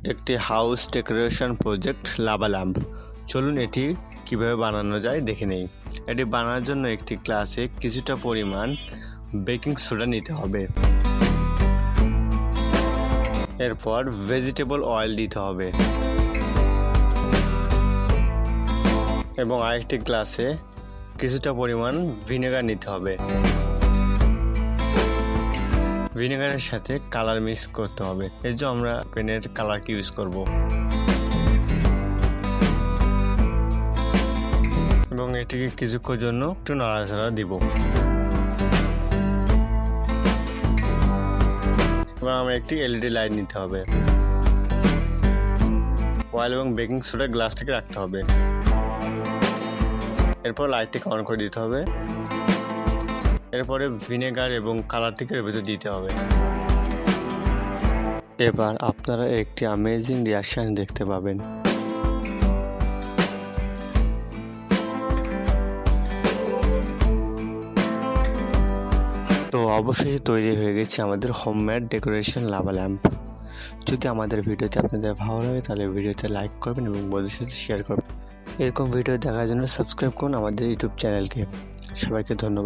একটি house decoration project lava lamp. চলুন এটি কিভাবে বানানো যায় দেখে নেই। এটি বানানোর জন্য একটি গ্লাসে কিছুটা পরিমাণ বেকিং সোডা নিতে হবে। এরপর ভেজিটেবল অয়েল দিতে হবে এবং আরেকটি গ্লাসে কিছুটা পরিমাণ ভিনেগার নিতে হবে। ভিনেগারের সাথে কালার মিক্স করতে হবে। এর জন্য আমরা পেনের কালারকে ইউজ করব এবং এটিকে কিছুক্ষণের জন্য একটু নাড়াচাড়া দিব। এবার আমরা একটি এলইডি লাইট নিতে হবে। অয়েল এবং বেকিং সোডা গ্লাসটিকে রাখতে হবে। এরপর লাইটটিকে অন করে দিতে হবে। এরপরে ভিনেগার এবং কালারটিকে এর ভিতরে দিতে হবে। এবার আপনারা একটি অ্যামেজিং রিয়াকশন দেখতে পাবেন। তো অবশেষে তৈরি হয়ে গেছে আমাদের হোমমেড ডেকোরেশন লাভা ল্যাম্প। যদি আমাদের ভিডিওতে আপনাদের ভালো লাগে তাহলে ভিডিওতে লাইক করবেন এবং বন্ধুদের সাথে শেয়ার করবেন। এরকম ভিডিও দেখার জন্য সাবস্ক্রাইব করুন আমাদের ইউটিউব চ্যানেলকে। সবাইকে ধন্যবাদ।